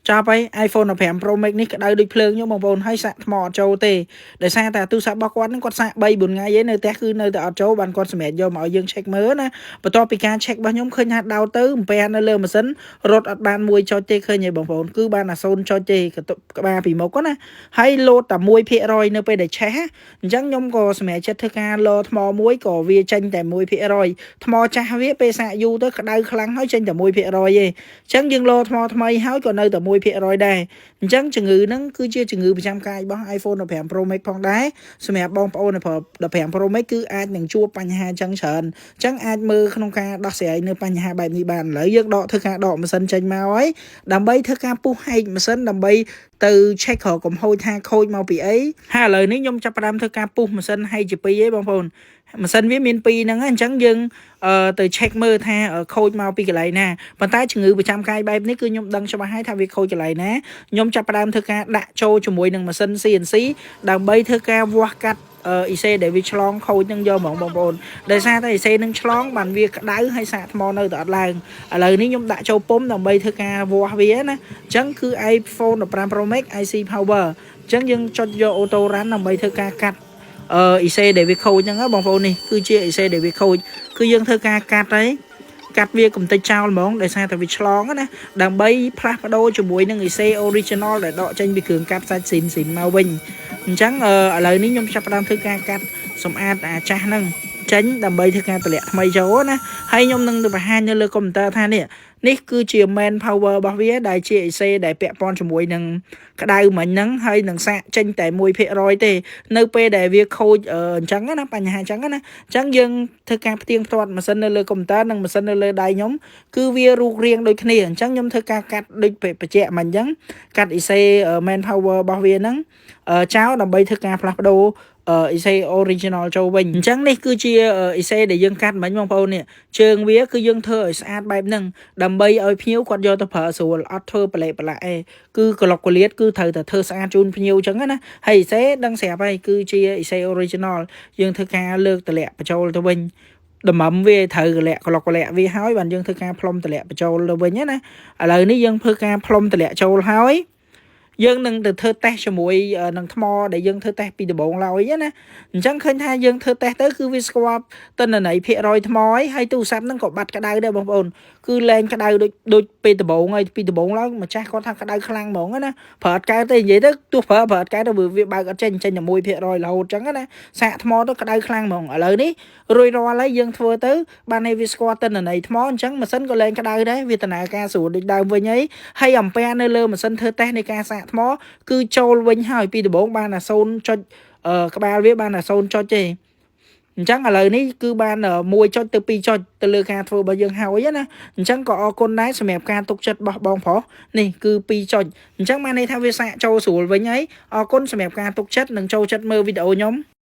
ចាប់ហើយ iPhone 15 Pro Max នេះក្តៅដូចភ្លើងខ្ញុំបងប្អូនហើយសាក់ថ្មអត់ចូលទេដោយសារតែទូរស័ព្ទរបស់គាត់ហ្នឹងគាត់សាក់3 4ថ្ងៃឯងនៅផ្ទះគឺនៅតែអត់ចូលបានគាត់សម្រាប់យកមកឲ្យយើង check មើលណាបន្ទាប់ពីការ check របស់ខ្ញុំឃើញថាដោតទៅអំពែនៅលើម៉ាស៊ីនរត់អត់បានមួយចុចទេឃើញទេបងប្អូនគឺបានតែ0ចុចទេក្បាលពីមុខណាហើយលោតតែ 1% នៅពេលដែលឆេះអញ្ចឹងខ្ញុំក៏សម្រាប់ចិត្តធ្វើការលថ្មមួយក៏វាចេញតែ 1% ថ្មចាស់វាពេលសាក់យូរទៅក្តៅខ្លាំងហើយចេញតែ 1% ទេអញ្ចឹងយើងលថ្មថ្មីហើយក៏នៅតែ 1% ដែរអញ្ចឹងជំងឺហ្នឹងគឺជាជំងឺប្រចាំកាយរបស់ iPhone 15 Pro Max ផងដែរសម្រាប់បងប្អូន15 Pro Max គឺអាចនឹងជួបបញ្ហាចឹងច្រើនអញ្ចឹងអាចមើលក្នុងការដោះស្រាយនៅបញ្ហាបែបនេះបានឥឡូវយើងធ្វើការដកម៉ាស៊ីនចេញមកហើយដើម្បីធ្វើការពុះហែកម៉ាស៊ីនដើម្បីទៅ check រកកំហូចថាខូចមកពីអីហើយឥឡូវនេះខ្ញុំចាប់ផ្ដើមធ្វើការពុះម៉ាស៊ីនហែកជា2ឯងបងប្អូនម៉ាស៊ីនវាមាន2ហ្នឹងអញ្ចឹងយើងទៅ check មើលថាខូចមកពីកន្លែងណាប៉ុន្តែជំងឺប្រចាំកាយបែបនេះគឺខ្ញុំដឹងច្បាស់ហើយថាវាខូចកន្លែងណាខ្ញុំចាប់ផ្ដើមធ្វើការដាក់ចូលជាមួយនឹងម៉ាស៊ីន CNC ដើម្បីធ្វើការវាស់កាត់អ៊ីសេដែលវាឆ្លងខូចនឹងយកហ្មងបងប្អូនដោយសារតែអ៊ីសេនឹងឆ្លងបានវាក្តៅហើយសាកថ្មនៅតែអត់ឡើងឥឡូវនេះខ្ញុំដាក់ចូលពុំដើម្បីធ្វើការវាស់វាណាអញ្ចឹងគឺ iPhone 15 Pro Max IC Power អញ្ចឹងយើងចុចយក Auto Run ដើម្បីធ្វើការកាត់អ៊ីសេដែលវាខូចហ្នឹងបងប្អូននេះគឺជាអ៊ីសេដែលវាខូចគឺយើងធ្វើការកាត់ហើយកាត់វាកំតិចចោលហ្មងដោយសារតែវាឆ្លងណាដើម្បីផ្លាស់ប្ដូរជាមួយនឹង IC original ដែលដកចេញពីគ្រឿងកាត់សាច់ស៊ីនមកវិញអញ្ចឹងឥឡូវនេះខ្ញុំចាប់ផ្ដើមធ្វើការកាត់សម្អាតអាចាស់ហ្នឹងចេញដើម្បីធ្វើការតម្លាក់ថ្មីចូលណាហើយខ្ញុំនឹងទៅបង្ហាញនៅលើកុំព្យូទ័រថានេះគឺជា main power របស់វាដែលជា IC ដែលពាក់ព័ន្ធជាមួយនឹងក្តៅមិញហ្នឹងហើយនឹងសាកចេញតែ 1% ទេនៅពេលដែលវាខូចអញ្ចឹងណាបញ្ហាអញ្ចឹងណាអញ្ចឹងយើងធ្វើការផ្ទៀងផ្ទាត់ម៉ាស៊ីននៅលើកុំព្យូទ័រនិងម៉ាស៊ីននៅលើដៃខ្ញុំគឺវារូបរាងដូចគ្នាអញ្ចឹងខ្ញុំធ្វើការកាត់ដូចបញ្ជាក់មិញអញ្ចឹងកាត់ IC main power របស់វាហ្នឹងចោលដើម្បីធ្វើការផ្លាស់ប្ដូរIC original ចូលវិញអញ្ចឹងនេះគឺជា IC ដែលយើងកាត់មិញបងប្អូននេះជើងវាគឺយើងធ្វើឲ្យស្អាតបែបហ្នឹងដើម្បីឲ្យភ្ញៀវគាត់យកទៅប្រើស្រួលអត់ធ្វើប្រឡេកប្រឡាក់គឺក្លុកកលៀតគឺត្រូវតែធ្វើស្អាតជូនភ្ញៀវអញ្ចឹងណាហើយ IC ដឹងស្រាប់ហើយគឺជា IC original យើងធ្វើការលើកតម្លាក់បញ្ចូលទៅវិញដំមវាត្រូវកលាក់ក្លុកកលាក់វាហើយបានយើងធ្វើការផ្លុំតម្លាក់បញ្ចូលទៅវិញណាឥឡូវនេះយើងធ្វើការផ្លុំតម្លាក់ចូលហើយយើងនឹងទៅធ្វើតេស្តជាមួយនឹងថ្មដែលយើងធ្វើតេស្តពីដំបូងឡើយណាអញ្ចឹងឃើញថាយើងធ្វើតេស្តទៅគឺវាស្គាល់ទិន្នន័យភាគរយថ្មហើយទូរស័ព្ទហ្នឹងក៏បាត់ក្តៅដែរបងប្អូនគឺលែងក្តៅដូចពេលដំបូងហើយពីដំបូងឡើងម្ចាស់គាត់ថាក្តៅខ្លាំងហ្មងណាប្រើអត់កើតទេនិយាយទៅទោះប្រើអត់កើតទៅវាបើកអត់ចេញតែ 1% រហូតអញ្ចឹងណាសាកថ្មទៅក្តៅខ្លាំងហ្មងឥឡូវនេះរួចរាល់ហើយយើងធ្វើទៅបានឲ្យវាស្គាល់ទិន្នន័យថ្មអញ្ចឹងម៉ាស៊ីនក៏លែងក្តៅដែរវាដំណើរការស្រួលដូចដើមវិញហើយអំពែនៅលើម៉ាស៊ីនធ្វើតេស្តនៃការសាកថ្មគឺចូលវិញហើយពីដំបូងបានតែ0ចុចក្បាលវាបានតែ0ចុចទេអញ្ចឹងឥឡូវនេះគឺបាន1ចុចទៅ2ចុចទៅលើការធ្វើរបស់យើងហើយណាអញ្ចឹងក៏អរគុណដែរសម្រាប់ការទុកចិត្តរបស់បងប្រុសនេះគឺ2ចុចអញ្ចឹងបានន័យថាវាសាកចូលស្រួលវិញហើយអរគុណសម្រាប់ការទុកចិត្តនិងចូលចិត្តមើលវីដេអូខ្ញុំ